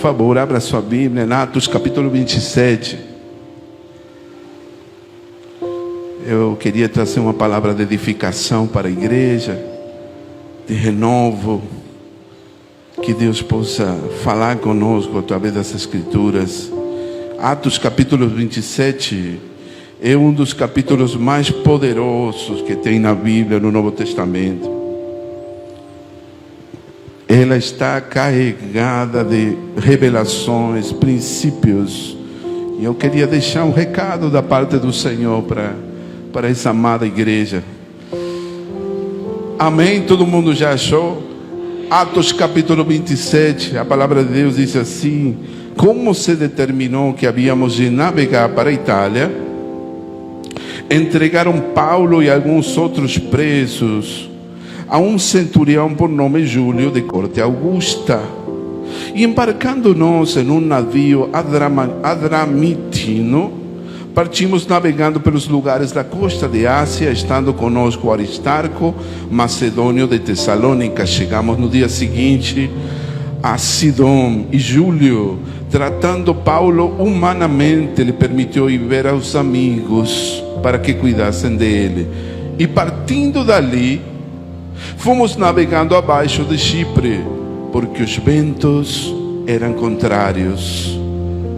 favor, abra sua Bíblia em Atos capítulo 27. Eu queria trazer uma palavra de edificação para a igreja, de renovo, que Deus possa falar conosco através das Escrituras. Atos capítulo 27 é um dos capítulos mais poderosos que tem na Bíblia, no Novo Testamento. Ela está carregada de revelações, princípios. E eu queria deixar um recado da parte do Senhor para essa amada igreja. Amém? Todo mundo já achou? Atos capítulo 27, a palavra de Deus diz assim: como se determinou que havíamos de navegar para a Itália, entregaram Paulo e alguns outros presos a um centurião por nome Júlio, de corte Augusta. E embarcando-nos em um navio adramitino, partimos navegando pelos lugares da costa de Ásia, estando conosco Aristarco, macedônio de Tessalônica. Chegamos no dia seguinte a Sidom, e Júlio, tratando Paulo humanamente, lhe permitiu ir ver aos amigos para que cuidassem dele. E partindo dali, fomos navegando abaixo de Chipre, porque os ventos eram contrários.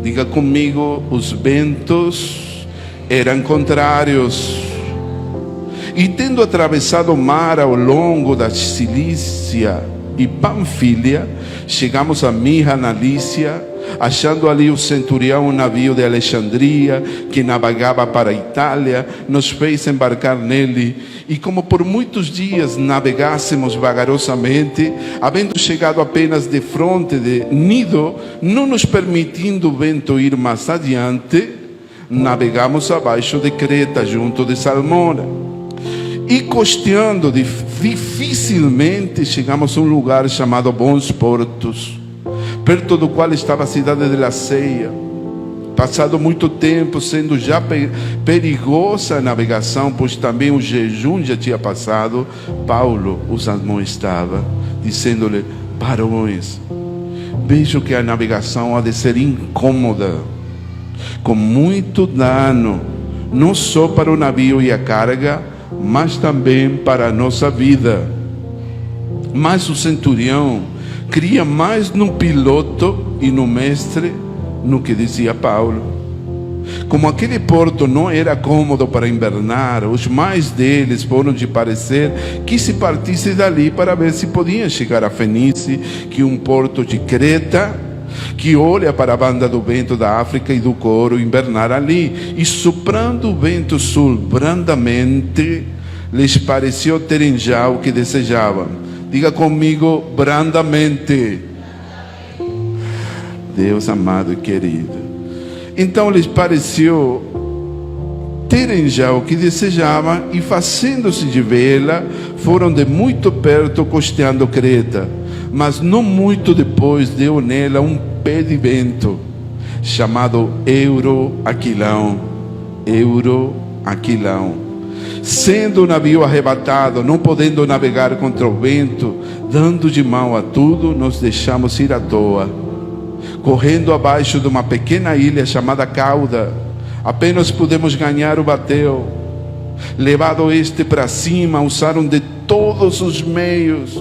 Diga comigo: os ventos eram contrários. E tendo atravessado o mar ao longo da Cilícia e Panfilha, chegamos a Mirra, na Lícia, achando ali o centurião, um navio de Alexandria que navegava para a Itália, nos fez embarcar nele. E como por muitos dias navegássemos vagarosamente, havendo chegado apenas de fronte de Nido, não nos permitindo o vento ir mais adiante, navegamos abaixo de Creta, junto de Salmona. E costeando dificilmente, chegamos a um lugar chamado Bons Portos, perto do qual estava a cidade de Laceia. Passado muito tempo, sendo já perigosa a navegação, pois também o jejum já tinha passado, Paulo os admoestava, dizendo-lhe: varões, vejo que a navegação há de ser incômoda, com muito dano, não só para o navio e a carga, mas também para a nossa vida. Mas o centurião cria mais no piloto e no mestre no que dizia Paulo. Como aquele porto não era cômodo para invernar, os mais deles foram de parecer que se partisse dali para ver se podiam chegar a Fenice, que é um porto de Creta, que olha para a banda do vento da África e do Coro, invernar ali. E soprando o vento sul brandamente, lhes pareceu terem já o que desejavam. Diga comigo: brandamente. Deus amado e querido. Então lhes pareceu terem já o que desejavam, e fazendo-se de vela, foram de muito perto costeando Creta. Mas não muito depois deu nela um pé de vento, chamado Euroaquilão. Sendo o navio arrebatado, não podendo navegar contra o vento, dando de mão a tudo, nos deixamos ir à toa. Correndo abaixo de uma pequena ilha chamada Cauda, apenas pudemos ganhar o batel. Levado este para cima, usaram de todos os meios,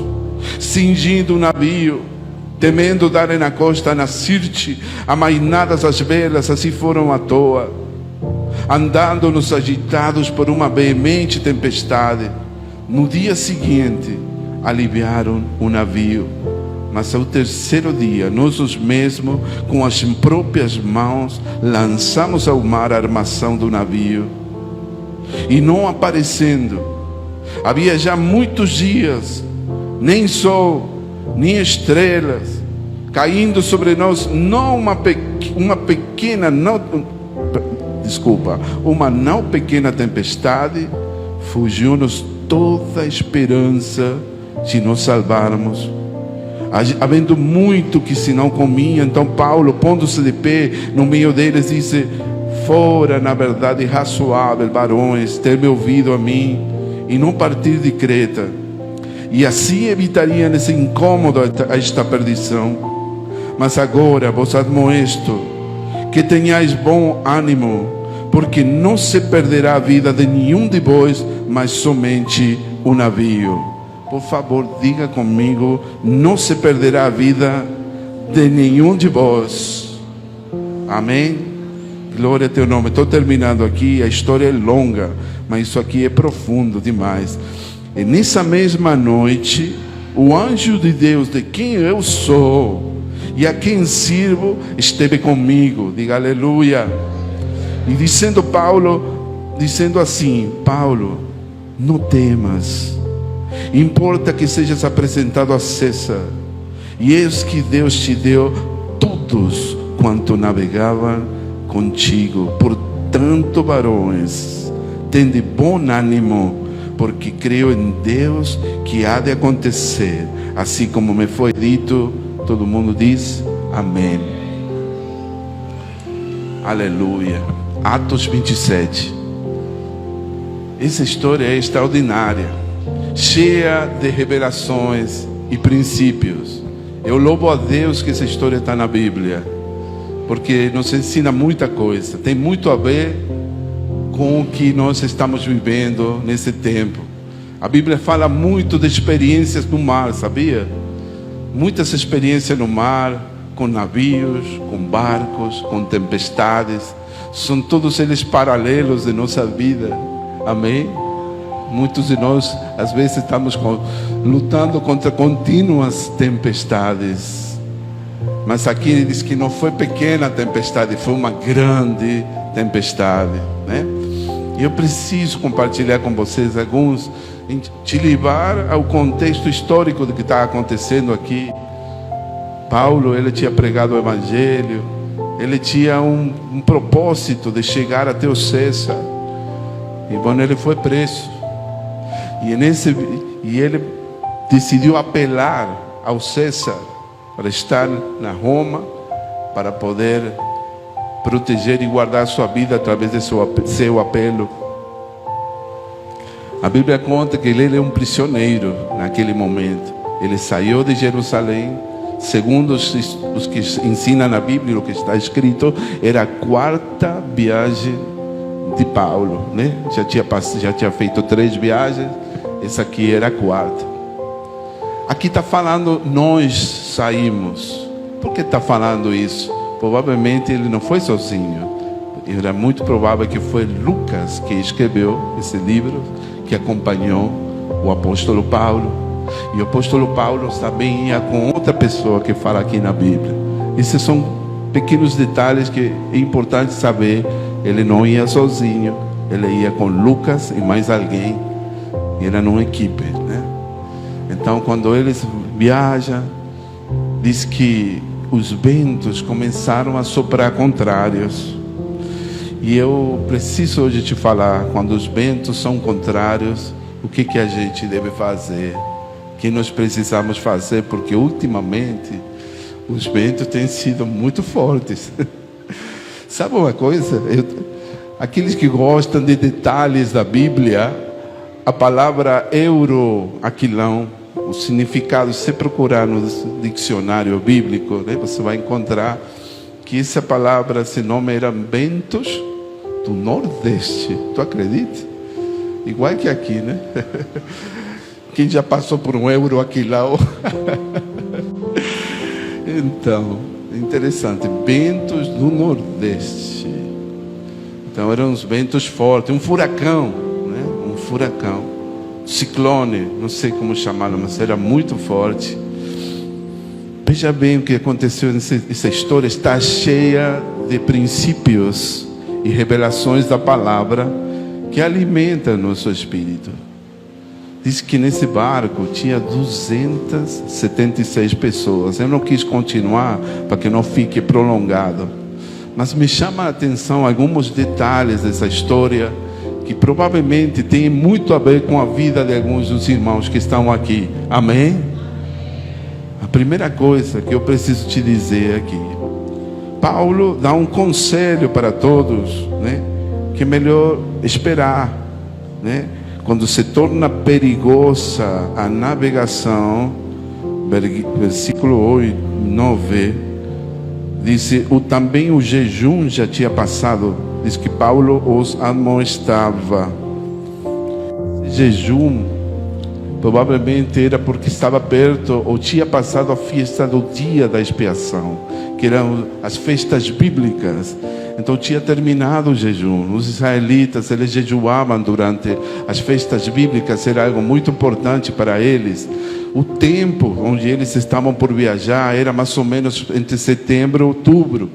cingindo o navio, temendo darem na costa na Sirte, amainadas as velas, assim foram à toa, andando-nos agitados por uma veemente tempestade. No dia seguinte, aliviaram o navio. Mas ao terceiro dia, nós os mesmos, com as próprias mãos, lançamos ao mar a armação do navio. E não aparecendo, havia já muitos dias, nem sol, nem estrelas, caindo sobre nós, não uma não pequena tempestade, fugiu-nos toda a esperança de nos salvarmos. Havendo muito que se não comia, então Paulo, pondo-se de pé no meio deles, disse: fora na verdade razoável, varões, ter me ouvido a mim e não partir de Creta, e assim evitariam esse incômodo a esta perdição. Mas agora vos admoesto que tenhais bom ânimo, porque não se perderá a vida de nenhum de vós, mas somente o navio. Por favor, diga comigo: não se perderá a vida de nenhum de vós. Amém? Glória a teu nome. Estou terminando aqui, a história é longa, mas isso aqui é profundo demais. E nessa mesma noite, o anjo de Deus, de quem eu sou e a quem sirvo, esteve comigo. Diga aleluia. E dizendo assim: Paulo, não temas, importa que sejas apresentado a César, e eis que Deus te deu todos quanto navegavam contigo. Portanto, varões, tende bom ânimo, porque creio em Deus que há de acontecer, assim como me foi dito. Todo mundo diz amém. Aleluia. Atos 27. Essa história é extraordinária, cheia de revelações e princípios. Eu louvo a Deus que essa história está na Bíblia, porque nos ensina muita coisa. Tem muito a ver com o que nós estamos vivendo nesse tempo. A Bíblia fala muito de experiências no mar, sabia? Muitas experiências no mar, com navios, com barcos, com tempestades. São todos eles paralelos de nossa vida. Amém? Muitos de nós, às vezes, estamos lutando contra contínuas tempestades. Mas aqui ele diz que não foi pequena tempestade, foi uma grande tempestade, né? E eu preciso compartilhar com vocês alguns, te levar ao contexto histórico do que está acontecendo aqui. Paulo, ele tinha pregado o Evangelho, ele tinha um propósito de chegar até o César. E bom, ele foi preso. E ele decidiu apelar ao César para estar na Roma, para poder proteger e guardar sua vida através de seu apelo. A Bíblia conta que ele é um prisioneiro naquele momento. Ele saiu de Jerusalém. Segundo os que ensinam na Bíblia, o que está escrito, era a quarta viagem de Paulo, né? Já tinha feito 3 viagens, essa aqui era a quarta. Aqui está falando, nós saímos. Por que está falando isso? Provavelmente ele não foi sozinho. Era muito provável que foi Lucas que escreveu esse livro, que acompanhou o apóstolo Paulo. E o apóstolo Paulo também ia com outra pessoa que fala aqui na Bíblia. Esses são pequenos detalhes que é importante saber. Ele não ia sozinho, ele ia com Lucas e mais alguém. E era numa equipe, né? Então, quando eles viajam, diz que os ventos começaram a soprar contrários. E eu preciso hoje te falar, quando os ventos são contrários, o que a gente deve fazer? O que nós precisamos fazer? Porque ultimamente os ventos têm sido muito fortes. Sabe uma coisa? Aqueles que gostam de detalhes da Bíblia, a palavra euroaquilão, o significado, se você procurar no dicionário bíblico, né, você vai encontrar que essa palavra, esse nome era ventos do Nordeste. Tu acredita? Igual que aqui, né? Quem já passou por um euroaquilão? Então, interessante, ventos do Nordeste. Então eram uns ventos fortes, um furacão, né? Um furacão, ciclone, não sei como chamá-lo, mas era muito forte. Veja bem o que aconteceu. Essa história está cheia de princípios e revelações da palavra que alimenta nosso espírito. Diz que nesse barco tinha 276 pessoas. Eu não quis continuar para que não fique prolongado, mas me chama a atenção alguns detalhes dessa história que provavelmente tem muito a ver com a vida de alguns dos irmãos que estão aqui. Amém? A primeira coisa que eu preciso te dizer aqui, Paulo dá um conselho para todos, né? Que é melhor esperar, né? Quando se torna perigosa a navegação, versículo 8, 9, Disse, também o jejum já tinha passado. Diz que Paulo os amonestava. Jejum provavelmente era porque estava perto ou tinha passado a festa do dia da expiação, que eram as festas bíblicas. Então tinha terminado o jejum. Os israelitas, eles jejuavam durante as festas bíblicas, era algo muito importante para eles. O tempo onde eles estavam por viajar era mais ou menos entre setembro e outubro,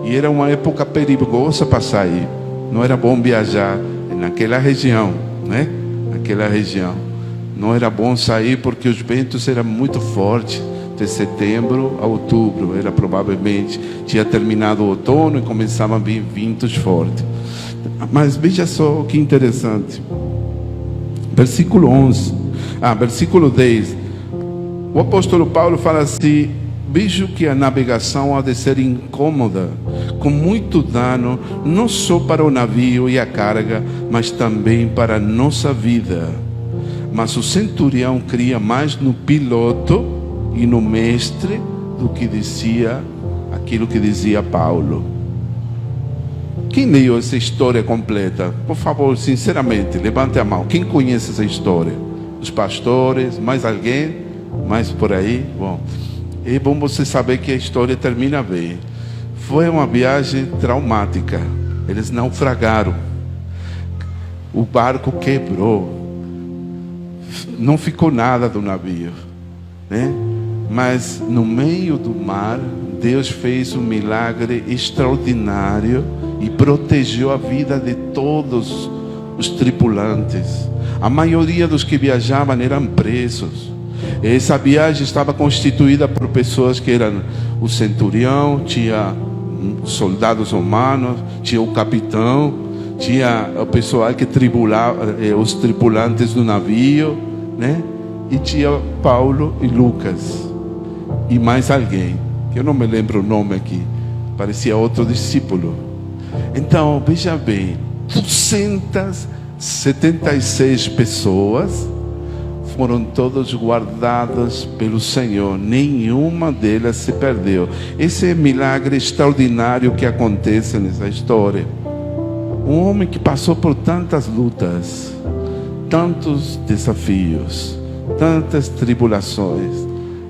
e era uma época perigosa para sair. Não era bom viajar naquela região, né? Naquela região não era bom sair porque os ventos eram muito fortes. De setembro a outubro, era provavelmente, tinha terminado o outono e começavam a vir ventos fortes. Mas veja só que interessante. Versículo 10. O apóstolo Paulo fala assim: vejo que a navegação há de ser incômoda, com muito dano, não só para o navio e a carga, mas também para a nossa vida. Mas o centurião cria mais no piloto e no mestre do que dizia aquilo que dizia Paulo. Quem leu essa história completa? Por favor, sinceramente, levante a mão. Quem conhece essa história? Os pastores? Mais alguém? Mais por aí? Bom, é bom você saber que a história termina bem. Foi uma viagem traumática. Eles naufragaram. O barco quebrou. Não ficou nada do navio, né? Mas no meio do mar, Deus fez um milagre extraordinário e protegeu a vida de todos os tripulantes. A maioria dos que viajavam eram presos. Essa viagem estava constituída por pessoas que eram o centurião, tinha soldados romanos, tinha o capitão, tinha o pessoal que tribulava, os tripulantes do navio, né? E tinha Paulo e Lucas e mais alguém que eu não me lembro o nome aqui, parecia outro discípulo. Então veja bem, 276 pessoas foram todas guardadas pelo Senhor, nenhuma delas se perdeu. Esse é o milagre extraordinário que acontece nessa história. Um homem que passou por tantas lutas, tantos desafios, tantas tribulações,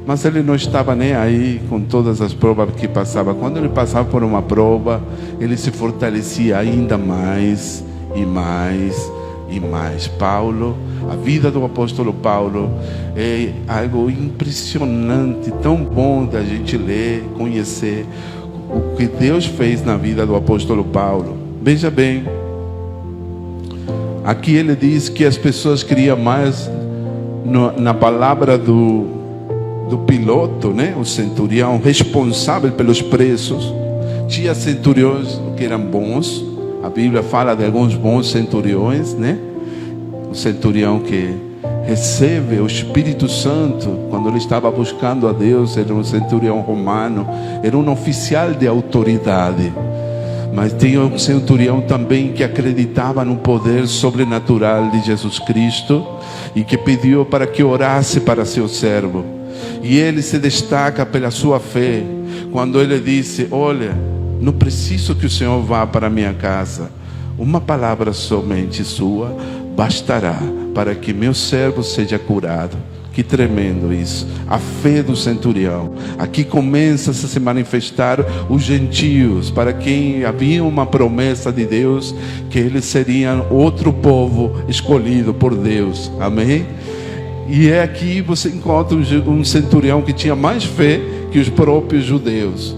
mas ele não estava nem aí com todas as provas que passava. Quando ele passava por uma prova, ele se fortalecia ainda mais e mais e mais. Paulo, a vida do apóstolo Paulo é algo impressionante, tão bom da gente ler, conhecer o que Deus fez na vida do apóstolo Paulo. Veja bem, aqui ele diz que as pessoas criam mais na palavra do piloto, né? O centurião responsável pelos presos. Tinha centuriões que eram bons. A Bíblia fala de alguns bons centuriões, né? O centurião que recebe o Espírito Santo quando ele estava buscando a Deus, era um centurião romano, era um oficial de autoridade. Mas tinha um centurião também que acreditava no poder sobrenatural de Jesus Cristo e que pediu para que orasse para seu servo. E ele se destaca pela sua fé quando ele disse: olha, não preciso que o Senhor vá para a minha casa, uma palavra somente sua bastará para que meu servo seja curado. Que tremendo isso, a fé do centurião. Aqui começa a se manifestar os gentios, para quem havia uma promessa de Deus, que eles seriam outro povo escolhido por Deus, amém? E é aqui você encontra um centurião que tinha mais fé que os próprios judeus.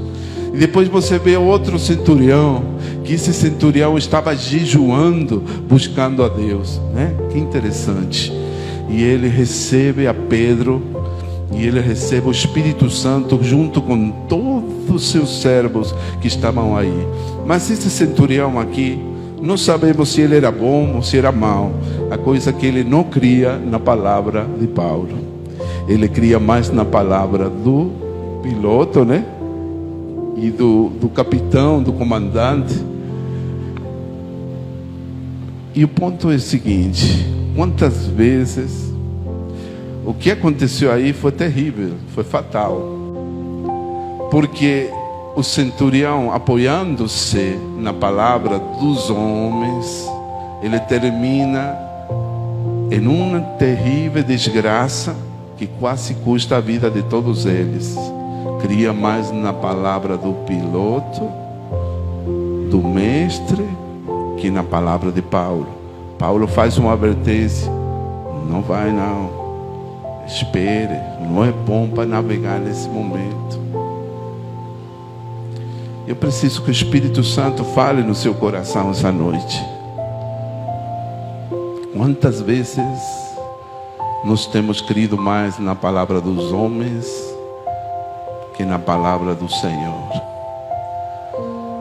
E depois você vê outro centurião, que esse centurião estava jejuando, buscando a Deus, né? Que interessante. E ele recebe a Pedro, e ele recebe o Espírito Santo junto com todos os seus servos que estavam aí. Mas esse centurião aqui, não sabemos se ele era bom ou se era mau. A coisa é que ele não cria na palavra de Paulo, ele cria mais na palavra do piloto, né? E do capitão, do comandante. E o ponto é o seguinte: quantas vezes o que aconteceu aí foi terrível, foi fatal, porque o centurião, apoiando-se na palavra dos homens, ele termina em uma terrível desgraça que quase custa a vida de todos eles. Cria mais na palavra do piloto, do mestre, que na palavra de Paulo. Paulo faz uma advertência: não vai não, espere, não é bom para navegar nesse momento. Eu preciso que o Espírito Santo fale no seu coração essa noite. Quantas vezes nós temos crido mais na palavra dos homens que na palavra do Senhor?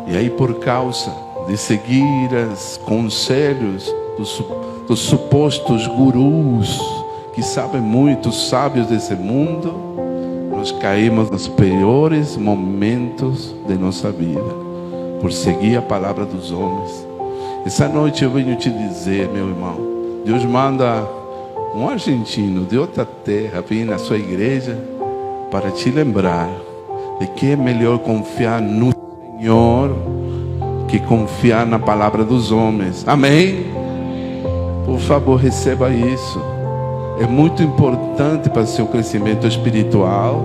E aí, por causa de seguir os conselhos dos supostos gurus que sabem muito, os sábios desse mundo, nós caímos nos piores momentos de nossa vida por seguir a palavra dos homens. Essa noite eu venho te dizer, meu irmão, Deus manda um argentino de outra terra vir na sua igreja para te lembrar de que é melhor confiar no Senhor que confiar na palavra dos homens. Amém? Por favor, receba isso. É muito importante para o seu crescimento espiritual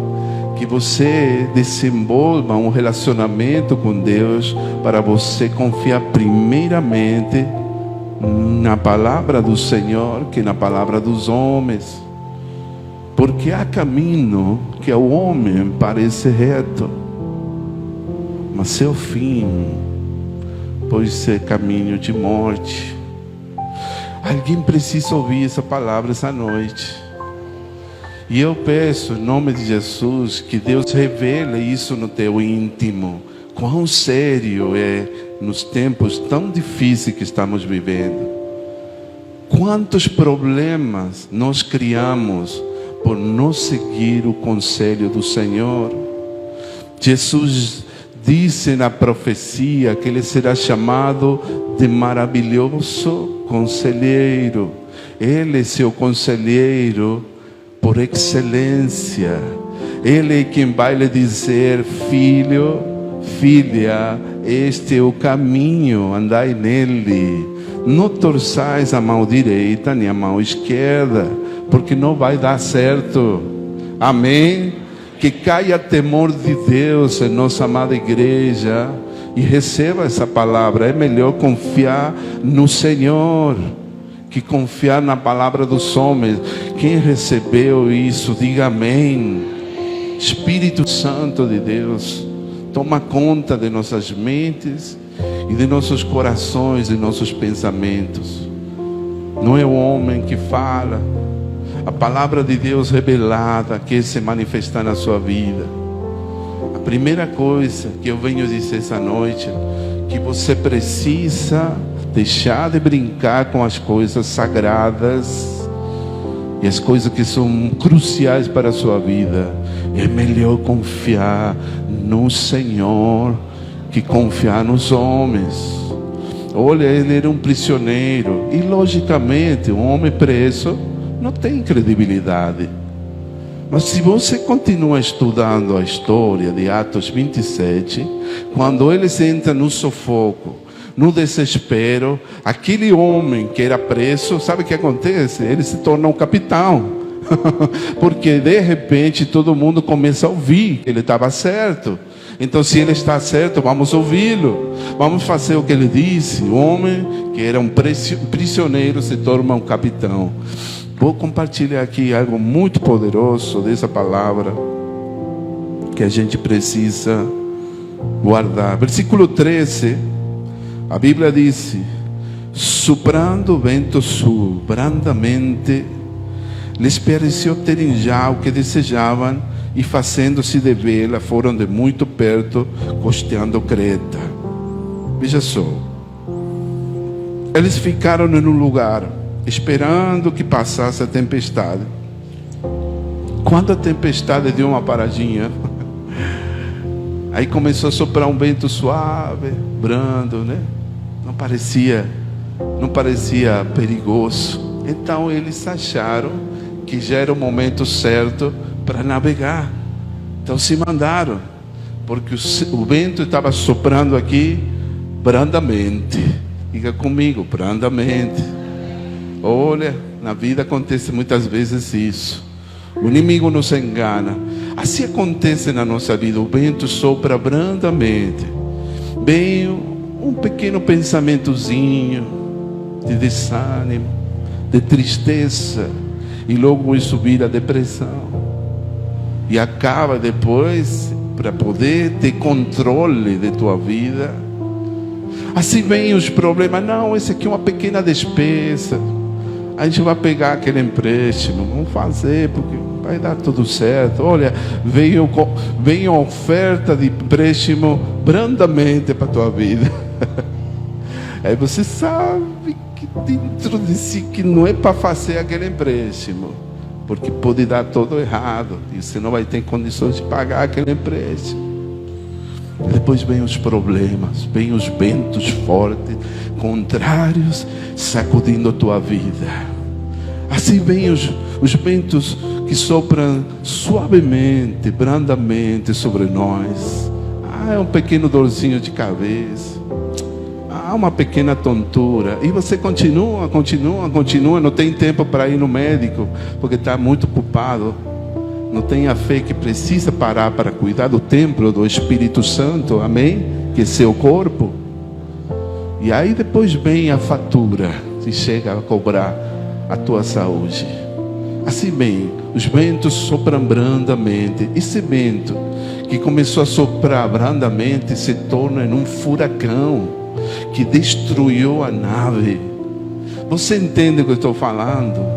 que você desenvolva um relacionamento com Deus, para você confiar primeiramente na palavra do Senhor que na palavra dos homens. Porque há caminho que ao homem parece reto, mas seu fim pode ser caminho de morte. Alguém precisa ouvir essa palavra essa noite. E eu peço, em nome de Jesus, que Deus revele isso no teu íntimo. Quão sério é nos tempos tão difíceis que estamos vivendo. Quantos problemas nós criamos por não seguir o conselho do Senhor. Jesus disse na profecia que ele será chamado de maravilhoso conselheiro. Ele é seu conselheiro por excelência. Ele é quem vai lhe dizer: filho, filha, este é o caminho, andai nele. Não torçais a mão direita nem a mão esquerda, porque não vai dar certo. Amém? Que caia temor de Deus em nossa amada igreja e receba essa palavra. É melhor confiar no Senhor que confiar na palavra dos homens. Quem recebeu isso, diga amém. Espírito Santo de Deus, toma conta de nossas mentes e de nossos corações e nossos pensamentos. Não é o homem que fala, a palavra de Deus revelada quer se manifestar na sua vida. A primeira coisa que eu venho dizer essa noite, que você precisa deixar de brincar com as coisas sagradas e as coisas que são cruciais para a sua vida. É melhor confiar no Senhor que confiar nos homens. Olha, ele era um prisioneiro e logicamente um homem preso não tem credibilidade. Mas se você continua estudando a história de Atos 27, quando eles entram no sufoco, no desespero, aquele homem que era preso, sabe o que acontece? Ele se torna um capitão. Porque de repente todo mundo começa a ouvir que ele estava certo. Então, se ele está certo, vamos ouvi-lo, vamos fazer o que ele disse. O homem que era um prisioneiro se torna um capitão. Vou compartilhar aqui algo muito poderoso dessa palavra que a gente precisa guardar. Versículo 13, a Bíblia diz: soprando o vento sul, brandamente, lhes pareceu terem já o que desejavam, e fazendo-se de vela, foram de muito perto, costeando Creta. Veja só, eles ficaram em um lugar esperando que passasse a tempestade. Quando a tempestade deu uma paradinha, aí começou a soprar um vento suave, brando, né? Não parecia perigoso. Então eles acharam que já era o momento certo para navegar. Então se mandaram porque o vento estava soprando aqui brandamente. Diga comigo, brandamente. Olha, na vida acontece muitas vezes isso. O inimigo nos engana. Assim acontece na nossa vida. O vento sopra brandamente. Vem um pequeno pensamentozinho de desânimo, de tristeza, e logo isso vira depressão. E acaba depois, para poder ter controle de tua vida. Assim vem os problemas. Não, esse aqui é uma pequena despesa. A gente vai pegar aquele empréstimo, vamos fazer, porque vai dar tudo certo. Olha, veio a oferta de empréstimo brandamente para a tua vida. Aí você sabe que dentro de si que não é para fazer aquele empréstimo, porque pode dar tudo errado e você não vai ter condições de pagar aquele empréstimo. Depois vem os problemas, vem os ventos fortes, contrários, sacudindo a tua vida. Assim vem os ventos que sopram suavemente, brandamente sobre nós. É um pequeno dorzinho de cabeça, uma pequena tontura, e você continua, não tem tempo para ir no médico, porque está muito ocupado. Não tem a fé que precisa parar para cuidar do templo do Espírito Santo, amém? Que é seu corpo. E aí depois vem a fatura, se chega a cobrar a tua saúde. Assim bem, os ventos sopram brandamente. Esse vento que começou a soprar brandamente se torna em um furacão que destruiu a nave. Você entende o que eu estou falando?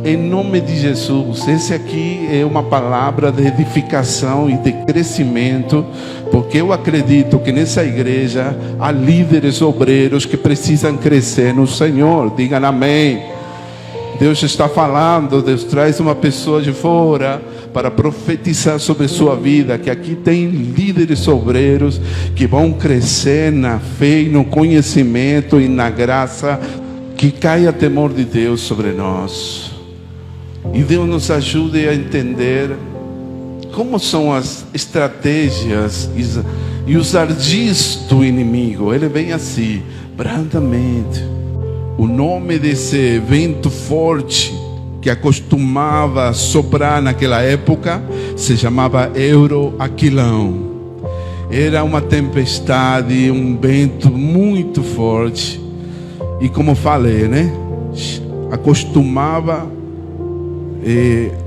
Em nome de Jesus, esse aqui é uma palavra de edificação e de crescimento, porque eu acredito que nessa igreja há líderes obreiros que precisam crescer no Senhor. Digam amém. Deus está falando, Deus traz uma pessoa de fora para profetizar sobre sua vida, que aqui tem líderes obreiros que vão crescer na fé e no conhecimento e na graça, que caia temor de Deus sobre nós. E Deus nos ajude a entender como são as estratégias e os ardis do inimigo. Ele vem assim, brandamente. O nome desse vento forte que acostumava soprar naquela época se chamava Euroaquilão. Era uma tempestade, um vento muito forte. E como falei, né?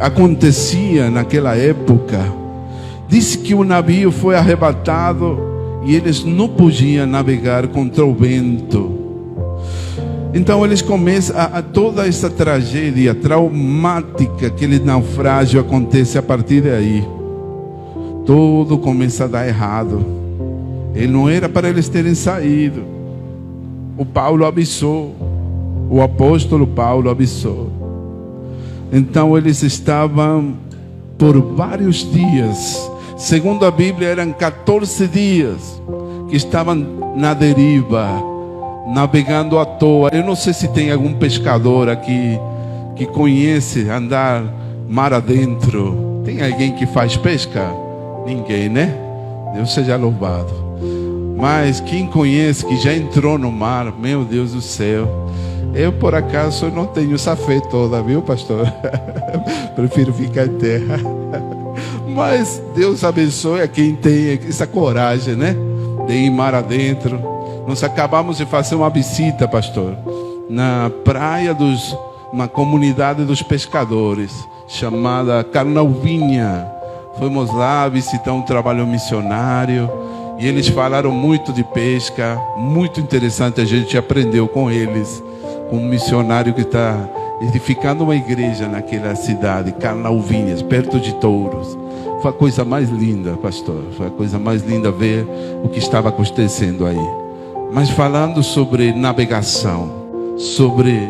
Acontecia naquela época. Disse que o navio foi arrebatado e eles não podiam navegar contra o vento. Então eles começam a toda essa tragédia traumática, aquele naufrágio acontece a partir daí. Tudo começa a dar errado. E não era para eles terem saído. O Paulo avisou, o apóstolo Paulo avisou. Então eles estavam por vários dias, segundo a Bíblia eram 14 dias que estavam na deriva, navegando à toa. Eu não sei se tem algum pescador aqui que conhece andar mar adentro. Tem alguém que faz pesca? Ninguém, né? Deus seja louvado. Mas quem conhece, que já entrou no mar, meu Deus do céu. Eu, por acaso, não tenho essa fé toda, viu, pastor? Prefiro ficar em terra. Mas Deus abençoe a quem tem essa coragem, né? De ir mar adentro. Nós acabamos de fazer uma visita, pastor, na praia uma comunidade dos pescadores, chamada Carnauvinha. Fomos lá visitar um trabalho missionário. E eles falaram muito de pesca. Muito interessante, a gente aprendeu com eles. Um missionário que está edificando uma igreja naquela cidade, Carnauvinhas, perto de Touros. Foi a coisa mais linda, pastor. Foi a coisa mais linda ver o que estava acontecendo aí. Mas falando sobre navegação, sobre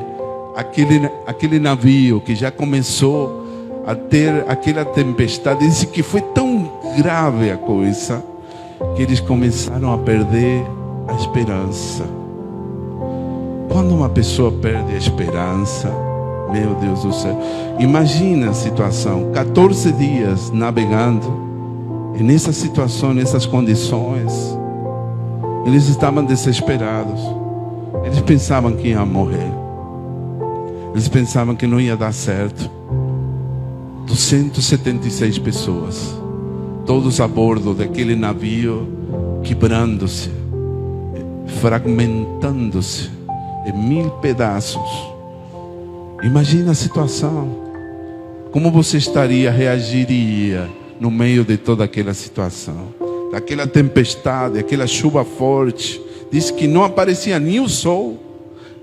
aquele navio que já começou a ter aquela tempestade, disse que foi tão grave a coisa que eles começaram a perder a esperança. Quando uma pessoa perde a esperança, meu Deus do céu, imagina a situação, 14 dias navegando E nessa situação, nessas condições, eles estavam desesperados. Eles pensavam que iam morrer. Eles pensavam que não ia dar certo. 276 pessoas, todos a bordo daquele navio, quebrando-se, fragmentando-se em 1000 pedaços. Imagina a situação. Como você reagiria no meio de toda aquela situação? Daquela tempestade, aquela chuva forte. Diz que não aparecia nem o sol,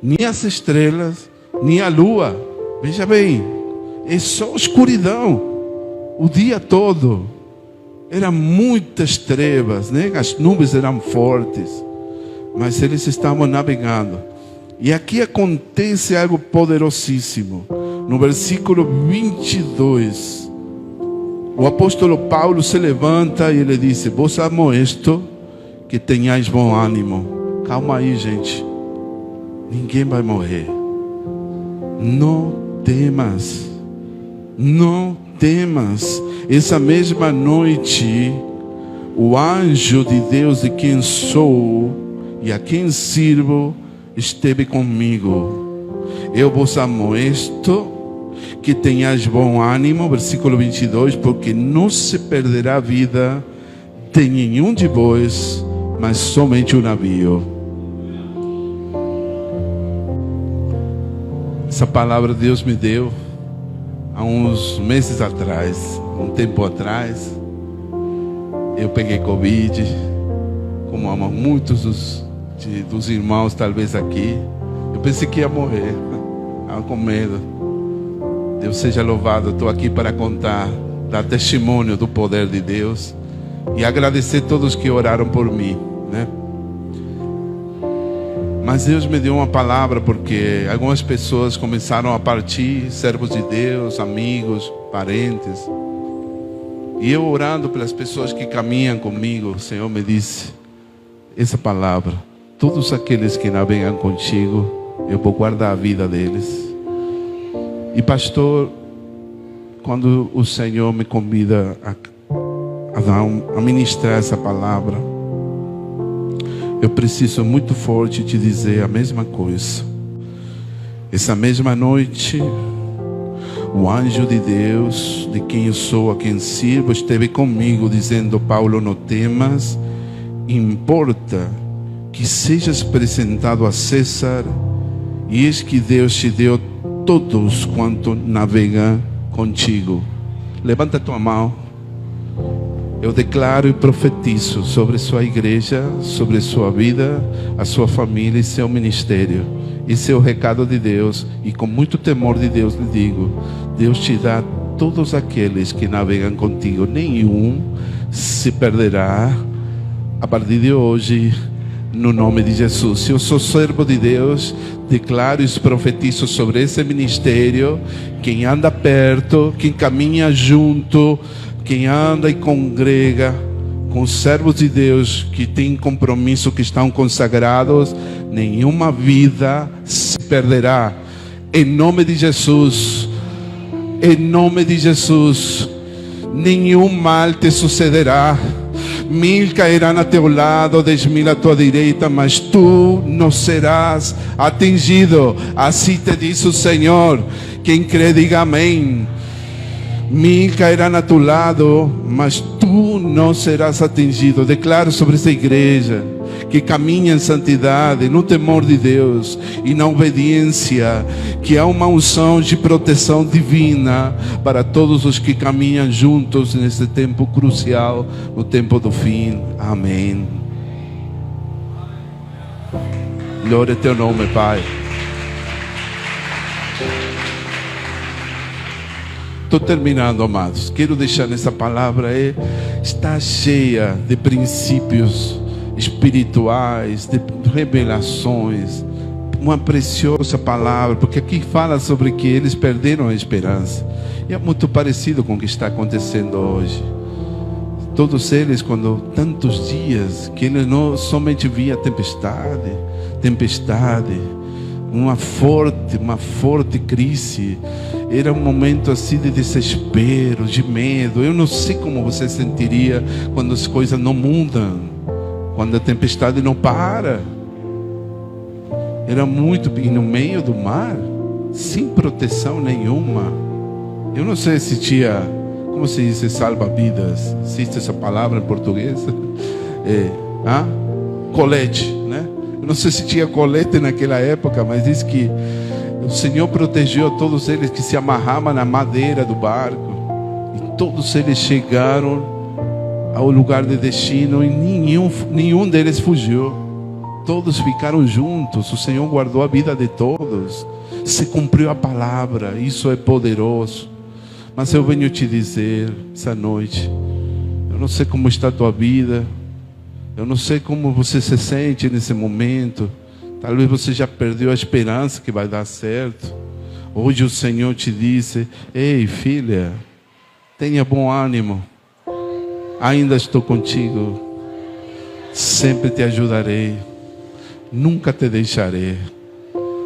nem as estrelas, nem a lua. Veja bem, é só escuridão o dia todo. Eram muitas trevas, né? As nuvens eram fortes, mas eles estavam navegando. E aqui acontece algo poderosíssimo. No versículo 22, o apóstolo Paulo se levanta e ele diz: vos amoesto que tenhais bom ânimo. Calma aí, gente. Ninguém vai morrer. Não temas. Não temas. Essa mesma noite, o anjo de Deus de quem sou e a quem sirvo esteve comigo. Eu vos amoesto que tenhais bom ânimo, versículo 22, porque não se perderá a vida de nenhum de vós, mas somente o navio. Essa palavra Deus me deu há uns meses atrás, um tempo atrás. Eu peguei Covid, como muitos dos irmãos talvez aqui. Eu pensei que ia morrer, estava com medo. Deus seja louvado, estou aqui para contar, dar testemunho do poder de Deus e agradecer a todos que oraram por mim, né? Mas Deus me deu uma palavra, porque algumas pessoas começaram a partir, servos de Deus, amigos, parentes. E eu orando pelas pessoas que caminham comigo, o Senhor me disse essa palavra: todos aqueles que navegam contigo, eu vou guardar a vida deles. E pastor, quando o Senhor me convida a ministrar essa palavra, eu preciso muito forte te dizer a mesma coisa. Essa mesma noite, o anjo de Deus, de quem eu sou, a quem sirvo, esteve comigo, dizendo: Paulo, não temas, importa que sejas apresentado a César, e eis que Deus te deu todos quanto navegam contigo. Levanta tua mão. Eu declaro e profetizo sobre sua igreja, sobre sua vida, a sua família e seu ministério. Esse é o recado de Deus, e com muito temor de Deus lhe digo: Deus te dá todos aqueles que navegam contigo. Nenhum se perderá a partir de hoje, no nome de Jesus. Se eu sou servo de Deus, declaro e profetizo sobre esse ministério. Quem anda perto, quem caminha junto, quem anda e congrega com os servos de Deus que têm compromisso, que estão consagrados, nenhuma vida se perderá. Em nome de Jesus, em nome de Jesus, nenhum mal te sucederá. 1000 cairão a teu lado, 10.000 à tua direita, mas tu não serás atingido. Assim te diz o Senhor. Quem crê, diga amém. 1000 cairão a teu lado, mas tu não serás atingido. Declaro sobre essa igreja que caminha em santidade, no temor de Deus e na obediência, que há uma unção de proteção divina para todos os que caminham juntos nesse tempo crucial, no tempo do fim. Amém. Glória a teu nome, Pai. Estou terminando, amados. Quero deixar nessa palavra, está cheia de princípios espirituais, de revelações. Uma preciosa palavra, porque aqui fala sobre que eles perderam a esperança. E é muito parecido com o que está acontecendo hoje. Todos eles, quando tantos dias que eles não somente via tempestade, uma forte crise. Era um momento assim de desespero, de medo. Eu não sei como você sentiria quando as coisas não mudam, quando a tempestade não para. Era muito, e no meio do mar, sem proteção nenhuma. Eu não sei se tinha, como se diz, salva-vidas. Existe essa palavra em português? Colete, né? Eu não sei se tinha colete naquela época, mas diz que o Senhor protegeu a todos eles que se amarravam na madeira do barco. E todos eles chegaram ao lugar de destino e nenhum deles fugiu. Todos ficaram juntos. O Senhor guardou a vida de todos. Se cumpriu a palavra. Isso é poderoso. Mas eu venho te dizer essa noite, eu não sei como está a tua vida. Eu não sei como você se sente nesse momento. Talvez você já perdeu a esperança que vai dar certo. Hoje o Senhor te disse: ei, filha, tenha bom ânimo. Ainda estou contigo. Sempre te ajudarei. Nunca te deixarei.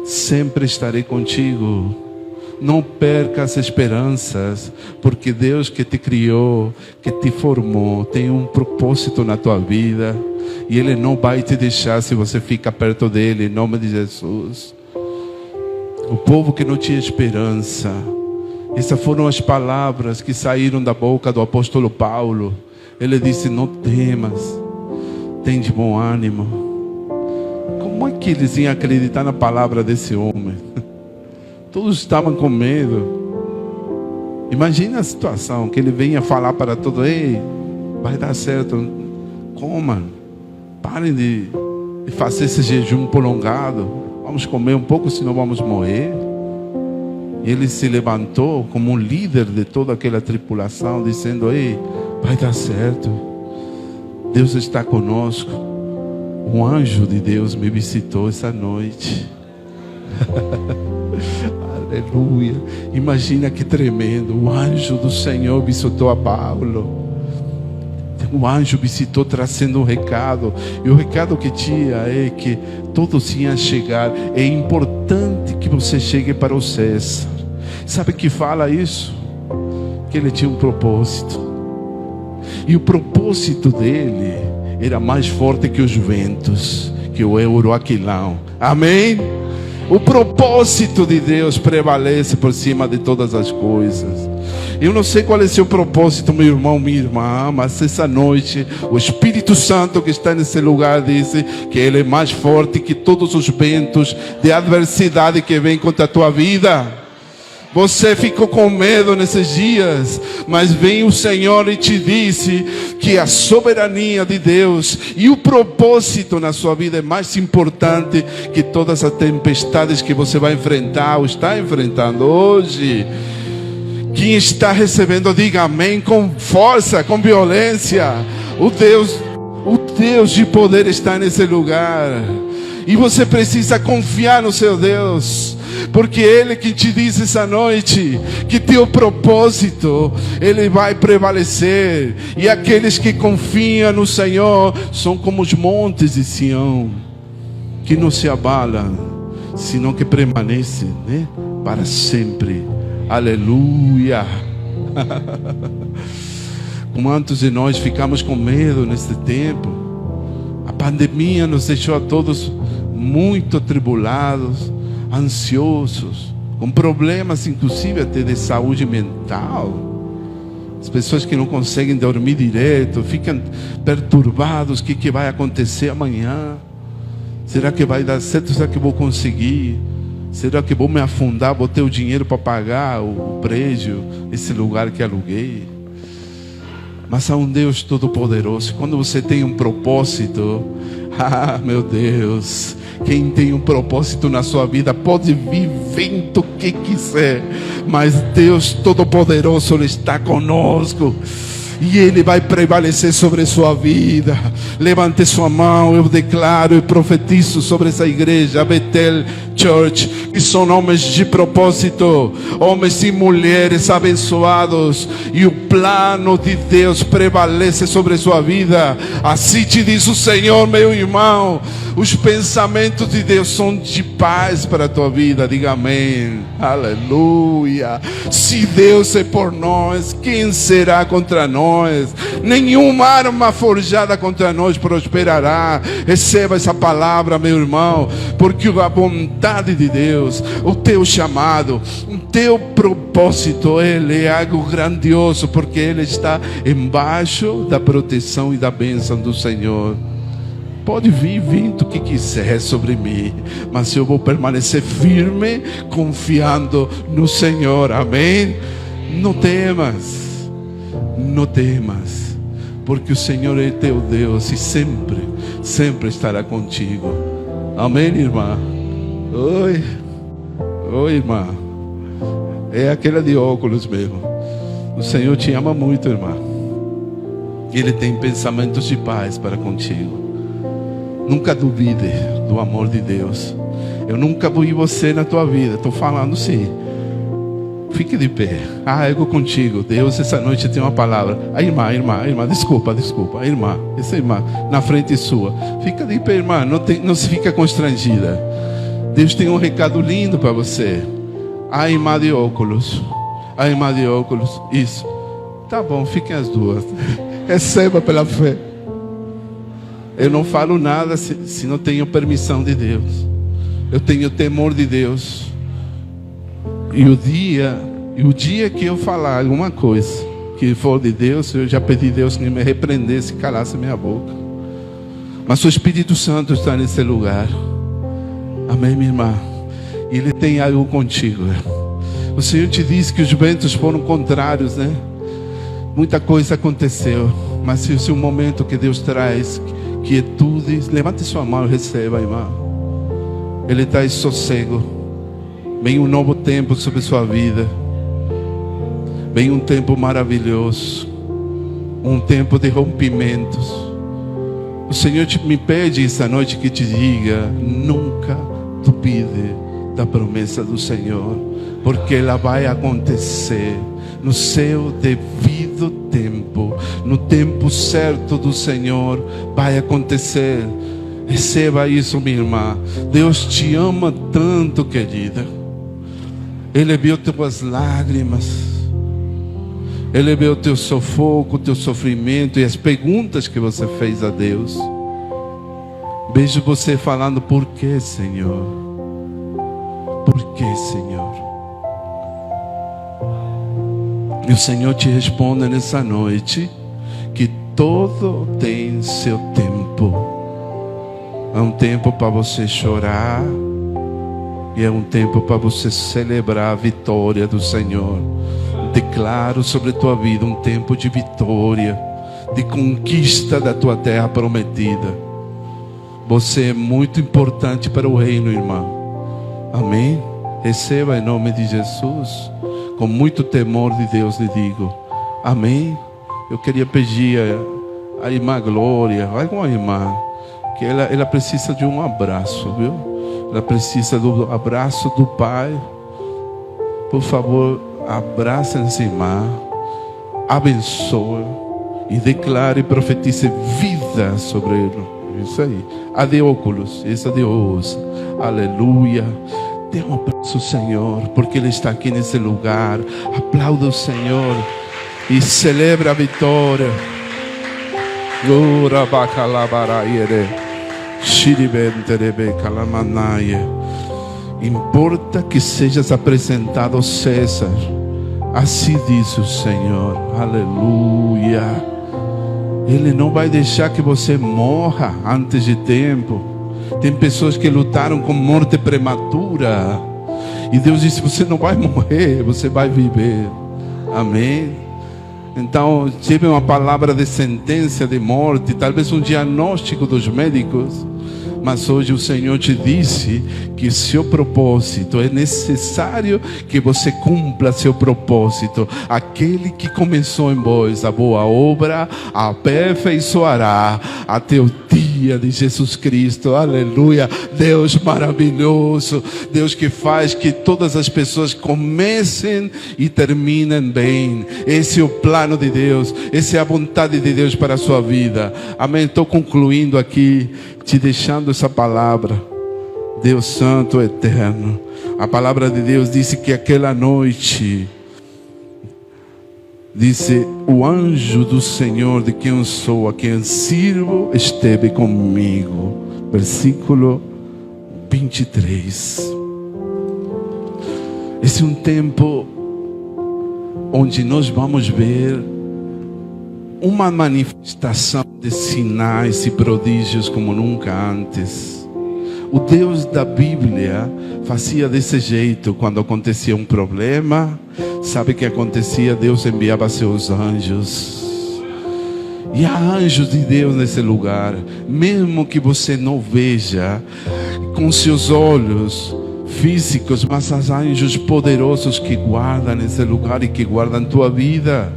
Sempre estarei contigo. Não perca as esperanças, porque Deus que te criou, que te formou, tem um propósito na tua vida. E Ele não vai te deixar se você fica perto dEle, em nome de Jesus. O povo que não tinha esperança. Essas foram as palavras que saíram da boca do apóstolo Paulo. Ele disse: não temas, tem de bom ânimo. Como é que eles iam acreditar na palavra desse homem? Todos estavam com medo. Imagina a situação, que ele venha falar para todos: ei, vai dar certo, comam, parem de fazer esse jejum prolongado, vamos comer um pouco, senão vamos morrer. E ele se levantou como um líder de toda aquela tripulação, dizendo: ei, vai dar certo, Deus está conosco. Um anjo de Deus me visitou essa noite. Aleluia. Imagina que tremendo. O anjo do Senhor visitou a Paulo. O anjo visitou trazendo um recado. E o recado que tinha é que todos iam chegar. É importante que você chegue para o César. Sabe que fala isso? Que ele tinha um propósito. E o propósito dele era mais forte que os ventos, que o Euroaquilão. Amém? O propósito de Deus prevalece por cima de todas as coisas. Eu não sei qual é o seu propósito, meu irmão, minha irmã, mas essa noite o Espírito Santo que está nesse lugar disse que Ele é mais forte que todos os ventos de adversidade que vem contra a tua vida. Você ficou com medo nesses dias, mas vem o Senhor e te disse que a soberania de Deus e o propósito na sua vida é mais importante que todas as tempestades que você vai enfrentar ou está enfrentando hoje. Quem está recebendo, diga amém com força, com violência. O Deus de poder está nesse lugar. E você precisa confiar no seu Deus, porque Ele que te diz essa noite que teu propósito, Ele vai prevalecer. E aqueles que confiam no Senhor são como os montes de Sião, que não se abalam, senão que permanecem, né, para sempre. Aleluia. Quantos de nós ficamos com medo nesse tempo? A pandemia nos deixou a todos muito atribulados, ansiosos, com problemas inclusive até de saúde mental. As pessoas que não conseguem dormir direito, ficam perturbados. O que vai acontecer amanhã? Será que vai dar certo? Será que vou conseguir? Será que vou me afundar? Vou ter o dinheiro para pagar o prédio, esse lugar que aluguei? Mas há um Deus todo-poderoso. Quando você tem um propósito, meu Deus, quem tem um propósito na sua vida pode vir vento o que quiser, mas Deus todo-poderoso, Ele está conosco. E Ele vai prevalecer sobre a sua vida. Levante sua mão, eu declaro e profetizo sobre essa igreja Betel Church, que são homens de propósito, homens e mulheres abençoados, e o plano de Deus prevalece sobre sua vida. Assim te diz o Senhor, meu irmão. Os pensamentos de Deus são de paz para a tua vida. Diga amém. Aleluia. Se Deus é por nós, quem será contra nós? Nenhuma arma forjada contra nós prosperará. Receba essa palavra, meu irmão, porque a vontade de Deus, o teu chamado, o teu propósito, ele é algo grandioso, porque ele está embaixo da proteção e da bênção do Senhor. Pode vir vento que quiser sobre mim, mas eu vou permanecer firme, confiando no Senhor. Amém? Não temas, não temas, porque o Senhor é teu Deus e sempre estará contigo. Amém, irmã? Oi, irmã. É aquela de óculos mesmo. O Senhor te ama muito, irmã. Ele tem pensamentos de paz para contigo. Nunca duvide do amor de Deus. Eu nunca vi você na tua vida. Estou falando sim. Fique de pé. Eu contigo. Deus essa noite tem uma palavra. A irmã, desculpa. A irmã, essa irmã na frente sua. Fica de pé, irmã. Não se fica constrangida. Deus tem um recado lindo para você. A irmã de óculos. Isso. Tá bom, fiquem as duas. Receba pela fé. Eu não falo nada se não tenho permissão de Deus. Eu tenho temor de Deus. E o dia que eu falar alguma coisa que for de Deus, eu já pedi a Deus que me repreendesse e calasse minha boca. Mas o Espírito Santo está nesse lugar. Amém, minha irmã? E Ele tem algo contigo. O Senhor te disse que os ventos foram contrários, né? Muita coisa aconteceu. Mas esse é o momento que Deus traz quietude. Levante sua mão e receba, irmã. Ele traz sossego. Vem um novo tempo sobre sua vida. Vem um tempo maravilhoso. Um tempo de rompimentos. O Senhor me pede essa noite que te diga: nunca duvide da promessa do Senhor, porque ela vai acontecer no seu devido tempo. No tempo certo do Senhor vai acontecer. Receba isso, minha irmã. Deus te ama tanto, querida. Ele viu tuas lágrimas. Ele viu teu sufoco, teu sofrimento e as perguntas que você fez a Deus. Vejo você falando: por que, Senhor? Por que, Senhor? E o Senhor te responde nessa noite que todo tem seu tempo. É um tempo para você chorar e é um tempo para você celebrar a vitória do Senhor. Declaro sobre a tua vida um tempo de vitória, de conquista da tua terra prometida. Você é muito importante para o reino, irmão. Amém? Receba em nome de Jesus. Com muito temor de Deus lhe digo amém. Eu queria pedir a irmã Glória, vai com a irmã, que ela precisa de um abraço, viu? Ela precisa do abraço do Pai. Por favor, abraça essa irmã, abençoe e declare e profetize vida sobre ele. Isso aí. A de óculos, essa de osso. Aleluia. Dê um abraço ao Senhor, porque Ele está aqui nesse lugar. Aplauda o Senhor e celebra a vitória. Importa que sejas apresentado ao César. Assim diz o Senhor. Aleluia. Ele não vai deixar que você morra antes de tempo. Tem pessoas que lutaram com morte prematura. E Deus disse: você não vai morrer, você vai viver. Amém? Então, tive uma palavra de sentença de morte, talvez um diagnóstico dos médicos. Mas hoje o Senhor te disse que seu propósito, é necessário que você cumpra seu propósito. Aquele que começou em vós a boa obra, aperfeiçoará até o dia de Jesus Cristo. Aleluia. Deus maravilhoso, Deus que faz que todas as pessoas comecem e terminem bem. Esse é o plano de Deus, essa é a vontade de Deus para a sua vida. Amém. Estou concluindo aqui, te deixando essa palavra. Deus Santo Eterno, a palavra de Deus disse que aquela noite, disse: o anjo do Senhor, de quem eu sou, a quem sirvo, esteve comigo. Versículo 23. Esse é um tempo onde nós vamos ver uma manifestação de sinais e prodígios como nunca antes. O Deus da Bíblia fazia desse jeito. Quando acontecia um problema, sabe o que acontecia? Deus enviava seus anjos. E há anjos de Deus nesse lugar. Mesmo que você não veja com seus olhos físicos, mas há anjos poderosos que guardam nesse lugar e que guardam tua vida.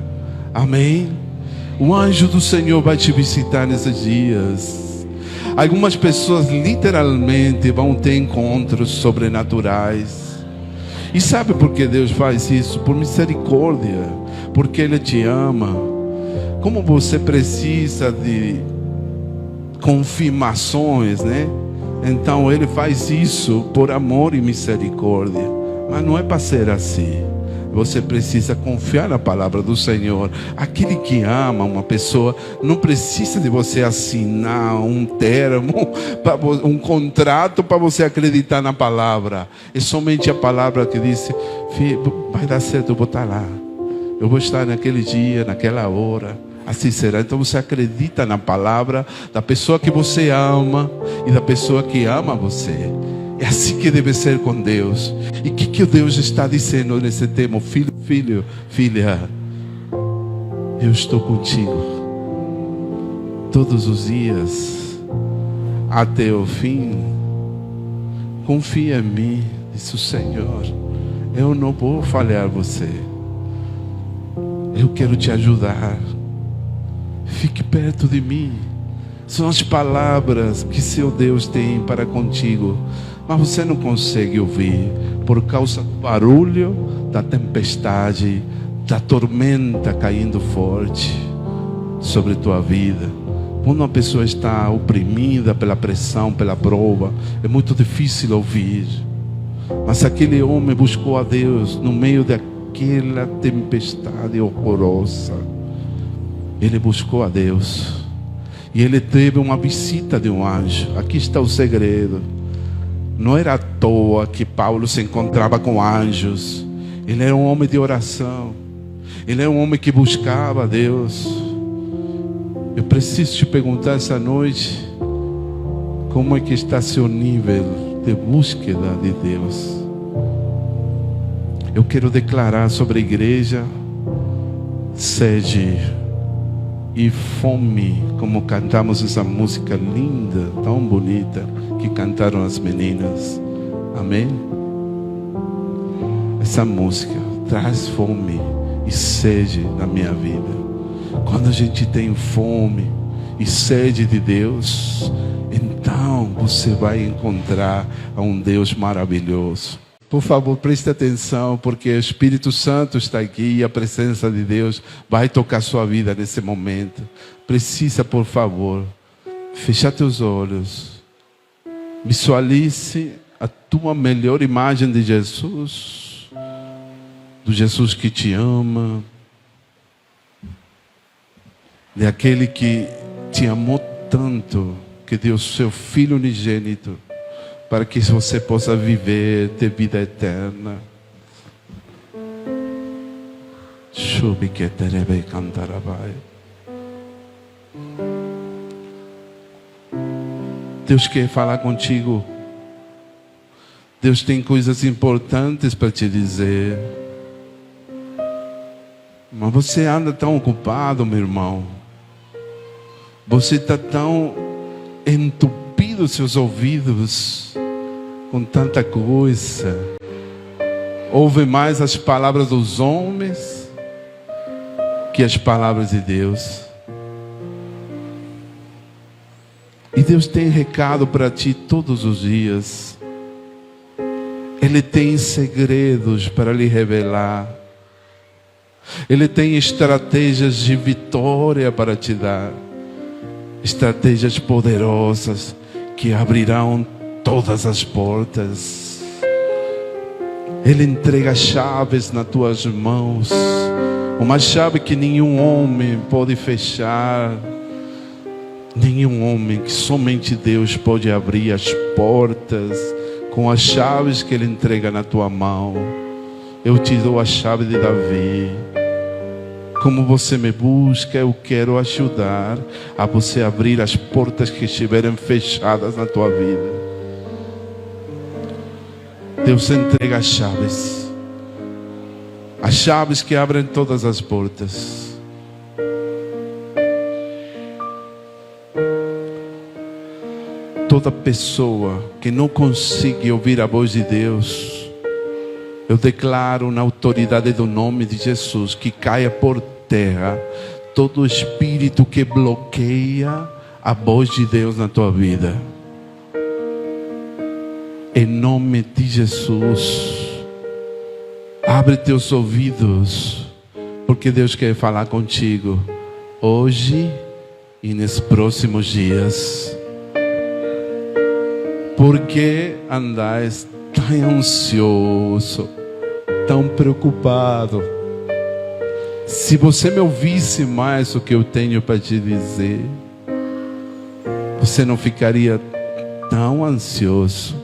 Amém? O anjo do Senhor vai te visitar nesses dias. Algumas pessoas literalmente vão ter encontros sobrenaturais. E sabe por que Deus faz isso? Por misericórdia. Porque Ele te ama. Como você precisa de confirmações, né? Então Ele faz isso por amor e misericórdia. Mas não é para ser assim. Você precisa confiar na palavra do Senhor. Aquele que ama uma pessoa não precisa de você assinar um termo, um contrato para você acreditar na palavra. É somente a palavra que diz: filho, vai dar certo, eu vou estar lá. Eu vou estar naquele dia, naquela hora. Assim será. Então você acredita na palavra da pessoa que você ama e da pessoa que ama você. É assim que deve ser com Deus. E o que Deus está dizendo nesse tema? Filho, filha, eu estou contigo todos os dias até o fim. Confia em mim, disse o Senhor. Eu não vou falhar você. Eu quero te ajudar. Fique perto de mim. São as palavras que seu Deus tem para contigo. Mas você não consegue ouvir por causa do barulho da tempestade, da tormenta caindo forte sobre tua vida. Quando uma pessoa está oprimida pela pressão, pela prova, é muito difícil ouvir. Mas aquele homem buscou a Deus no meio daquela tempestade horrorosa. Ele buscou a Deus e ele teve uma visita de um anjo. Aqui está o segredo. Não era à toa que Paulo se encontrava com anjos. Ele era um homem de oração. Ele era um homem que buscava a Deus. Eu preciso te perguntar essa noite: como é que está seu nível de búsqueda de Deus? Eu quero declarar sobre a igreja sede e fome, como cantamos essa música linda, tão bonita, que cantaram as meninas. Amém? Essa música traz fome e sede na minha vida. Quando a gente tem fome e sede de Deus, então você vai encontrar um Deus maravilhoso. Por favor, preste atenção, porque o Espírito Santo está aqui e a presença de Deus vai tocar sua vida nesse momento. Precisa, por favor, fechar teus olhos. Visualize a tua melhor imagem de Jesus, do Jesus que te ama, de aquele que te amou tanto, que deu seu Filho unigênito, para que você possa viver, ter vida eterna. Deus quer falar contigo. Deus tem coisas importantes para te dizer. Mas você anda tão ocupado, meu irmão. Você está tão entupido entupido os seus ouvidos com tanta coisa. Ouve mais as palavras dos homens que as palavras de Deus. E Deus tem recado para ti todos os dias. Ele tem segredos para lhe revelar. Ele tem estratégias de vitória para te dar. Estratégias poderosas que abrirão todas as portas. Ele entrega chaves nas tuas mãos. Uma chave que nenhum homem pode fechar. Nenhum homem, que somente Deus pode abrir as portas com as chaves que Ele entrega na tua mão. Eu te dou a chave de Davi. Como você me busca, eu quero ajudar a você abrir as portas que estiverem fechadas na tua vida. Deus entrega as chaves que abrem todas as portas. Toda pessoa que não consegue ouvir a voz de Deus, eu declaro na autoridade do nome de Jesus que caia por terra todo espírito que bloqueia a voz de Deus na tua vida. Em nome de Jesus, abre teus ouvidos, porque Deus quer falar contigo hoje e nos próximos dias. Por que andais tão ansioso, tão preocupado? Se você me ouvisse mais o que eu tenho para te dizer, você não ficaria tão ansioso,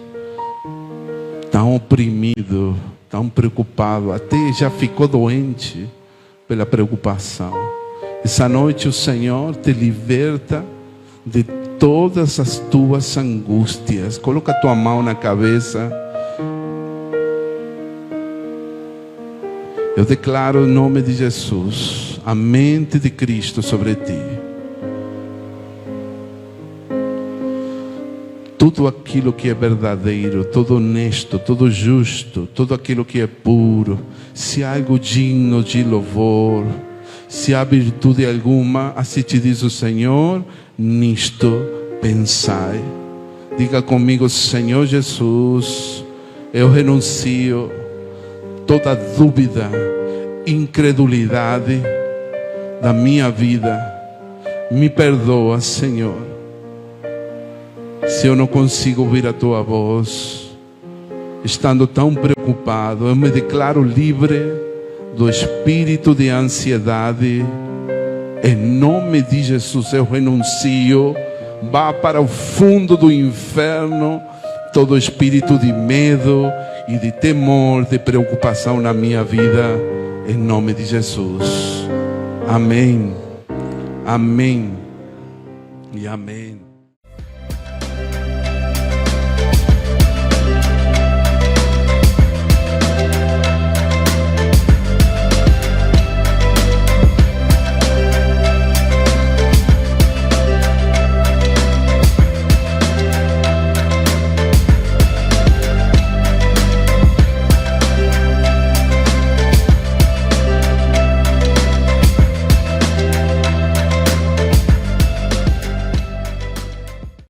tão oprimido, tão preocupado, até já ficou doente pela preocupação. Essa noite o Senhor te liberta de todas as tuas angústias. Coloca a tua mão na cabeça. Eu declaro em nome de Jesus a mente de Cristo sobre ti. Tudo aquilo que é verdadeiro, todo honesto, todo justo, tudo aquilo que é puro, se há algo digno de louvor, se há virtude alguma, assim te diz o Senhor, nisto pensai. Diga comigo: Senhor Jesus, eu renuncio toda dúvida, incredulidade da minha vida. Me perdoa, Senhor, se eu não consigo ouvir a tua voz, estando tão preocupado. Eu me declaro livre do espírito de ansiedade. Em nome de Jesus eu renuncio. Vá para o fundo do inferno todo espírito de medo e de temor, de preocupação na minha vida, em nome de Jesus. Amém. Amém e amém.